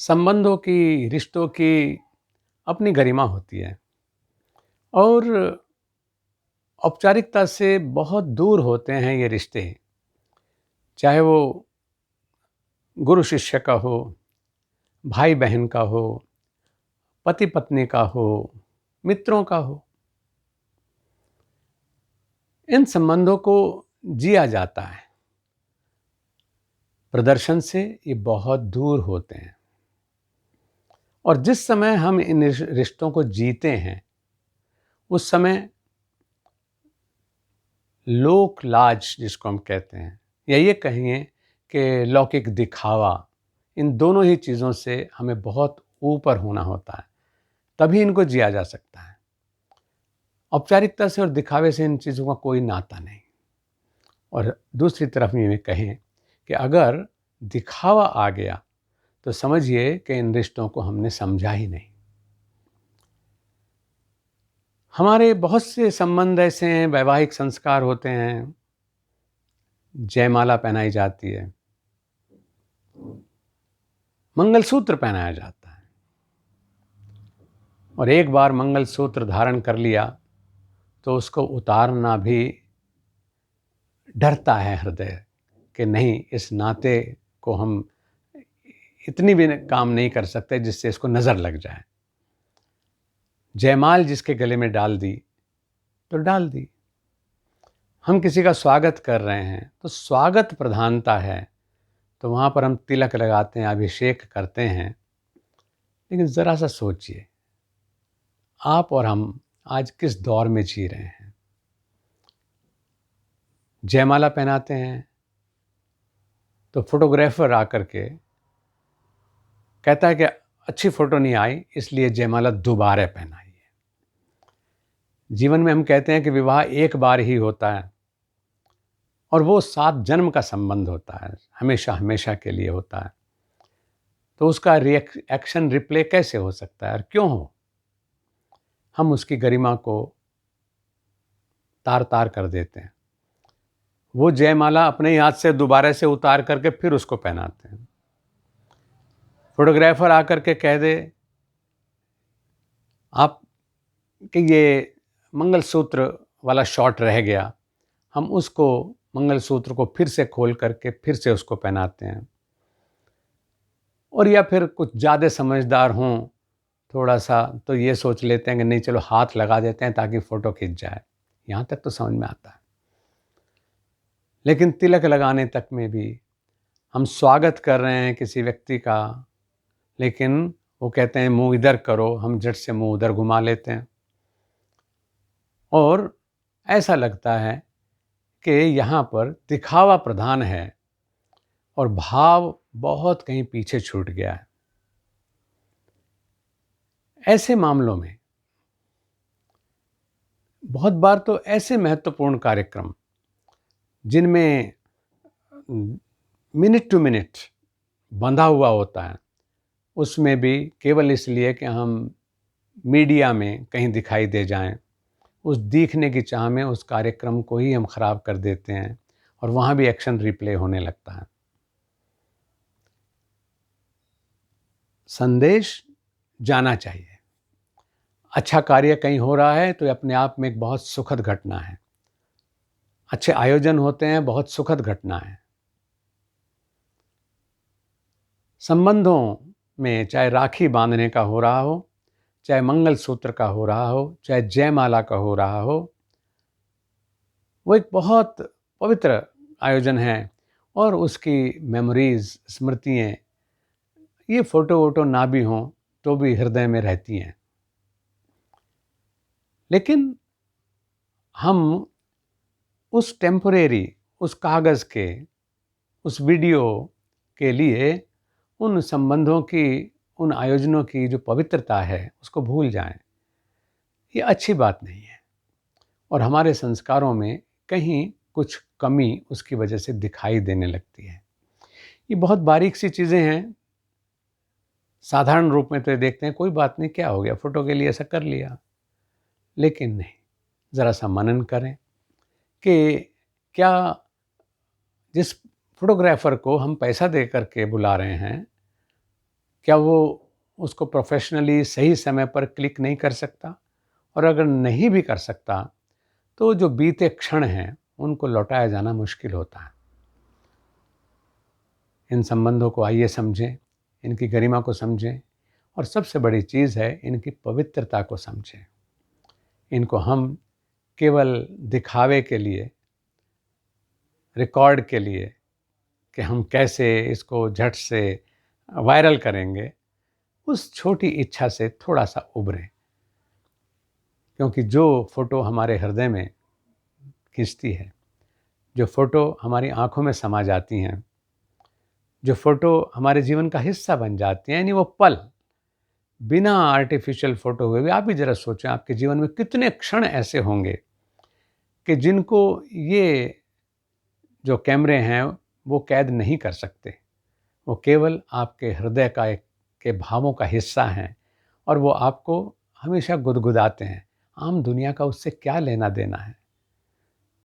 संबंधों की, रिश्तों की अपनी गरिमा होती है और औपचारिकता से बहुत दूर होते हैं ये रिश्ते। चाहे वो गुरु शिष्य का हो, भाई बहन का हो, पति पत्नी का हो, मित्रों का हो। इन संबंधों को जिया जाता है, प्रदर्शन से ये बहुत दूर होते हैं। और जिस समय हम इन रिश्तों को जीते हैं, उस समय लोक लाज जिसको हम कहते हैं, या ये कहिए कि लौकिक दिखावा, इन दोनों ही चीज़ों से हमें बहुत ऊपर होना होता है, तभी इनको जिया जा सकता है। औपचारिकता से और दिखावे से इन चीज़ों का कोई नाता नहीं। और दूसरी तरफ ये कहें कि अगर दिखावा आ गया तो समझिए कि इन रिश्तों को हमने समझा ही नहीं। हमारे बहुत से संबंध ऐसे हैं, वैवाहिक संस्कार होते हैं, जयमाला पहनाई जाती है, मंगलसूत्र पहनाया जाता है, और एक बार मंगलसूत्र धारण कर लिया तो उसको उतारना भी डरता है हृदय कि नहीं, इस नाते को हम इतनी भी काम नहीं कर सकते जिससे इसको नज़र लग जाए। जयमाल जिसके गले में डाल दी तो डाल दी। हम किसी का स्वागत कर रहे हैं तो स्वागत प्रधानता है, तो वहाँ पर हम तिलक लगाते हैं, अभिषेक करते हैं। लेकिन ज़रा सा सोचिए, आप और हम आज किस दौर में जी रहे हैं। जयमाला पहनाते हैं तो फोटोग्राफर आकर के कहता है कि अच्छी फ़ोटो नहीं आई, इसलिए जयमाला दोबारा पहनाइए। जीवन में हम कहते हैं कि विवाह एक बार ही होता है और वो 7 जन्म का संबंध होता है, हमेशा हमेशा के लिए होता है। तो उसका एक्शन रिप्ले कैसे हो सकता है और क्यों हो? हम उसकी गरिमा को तार तार कर देते हैं। वो जयमाला अपने ही हाथ से दोबारा से उतार करके फिर उसको पहनाते हैं। फोटोग्राफर आकर के कह दे आप कि ये मंगलसूत्र वाला शॉट रह गया, हम उसको मंगलसूत्र को फिर से खोल करके फिर से उसको पहनाते हैं। और या फिर कुछ ज़्यादा समझदार हों थोड़ा सा, तो ये सोच लेते हैं कि नहीं चलो हाथ लगा देते हैं ताकि फ़ोटो खिंच जाए। यहाँ तक तो समझ में आता है। लेकिन तिलक लगाने तक में भी हम स्वागत कर रहे हैं किसी व्यक्ति का, लेकिन वो कहते हैं मुँह इधर करो, हम झट से मुँह उधर घुमा लेते हैं। और ऐसा लगता है कि यहाँ पर दिखावा प्रधान है और भाव बहुत कहीं पीछे छूट गया है। ऐसे मामलों में बहुत बार तो ऐसे महत्वपूर्ण कार्यक्रम जिनमें मिनट टू मिनट बंधा हुआ होता है, उसमें भी केवल इसलिए कि हम मीडिया में कहीं दिखाई दे जाएं, उस दिखने की चाह में उस कार्यक्रम को ही हम खराब कर देते हैं और वहाँ भी एक्शन रिप्ले होने लगता है। संदेश जाना चाहिए। अच्छा कार्य कहीं हो रहा है तो ये अपने आप में एक बहुत सुखद घटना है। अच्छे आयोजन होते हैं, बहुत सुखद घटना है। संबंधों में चाहे राखी बांधने का हो रहा हो, चाहे मंगलसूत्र का हो रहा हो, चाहे जयमाला का हो रहा हो, वो एक बहुत पवित्र आयोजन है और उसकी मेमोरीज, स्मृतियाँ, ये फ़ोटो वोटो ना भी हों तो भी हृदय में रहती हैं। लेकिन हम उस टेम्परेरी, उस कागज़ के, उस वीडियो के लिए उन संबंधों की, उन आयोजनों की जो पवित्रता है उसको भूल जाएं। ये अच्छी बात नहीं है और हमारे संस्कारों में कहीं कुछ कमी उसकी वजह से दिखाई देने लगती है। ये बहुत बारीक सी चीज़ें हैं। साधारण रूप में तो ये देखते हैं कोई बात नहीं, क्या हो गया, फ़ोटो के लिए ऐसा कर लिया। लेकिन नहीं, ज़रा सा मनन करें कि क्या जिस फ़ोटोग्राफ़र को हम पैसा दे कर के बुला रहे हैं, क्या वो उसको प्रोफेशनली सही समय पर क्लिक नहीं कर सकता? और अगर नहीं भी कर सकता, तो जो बीते क्षण हैं, उनको लौटाया जाना मुश्किल होता है। इन संबंधों को आइए समझें, इनकी गरिमा को समझें और सबसे बड़ी चीज़ है इनकी पवित्रता को समझें। इनको हम केवल दिखावे के लिए, रिकॉर्ड के लिए कि हम कैसे इसको झट से वायरल करेंगे, उस छोटी इच्छा से थोड़ा-सा उभरें। क्योंकि जो फ़ोटो हमारे हृदय में खिंचती है, जो फ़ोटो हमारी आँखों में समा जाती हैं, जो फ़ोटो हमारे जीवन का हिस्सा बन जाती हैं, यानी वो पल बिना आर्टिफ़िशियल फ़ोटो हुए भी, आप ही ज़रा सोचें आपके जीवन में कितने क्षण ऐसे होंगे कि जिनको ये जो कैमरे हैं वो कैद नहीं कर सकते। वो केवल आपके हृदय का एक के भावों का हिस्सा हैं और वो आपको हमेशा गुदगुदाते हैं। आम दुनिया का उससे क्या लेना देना है?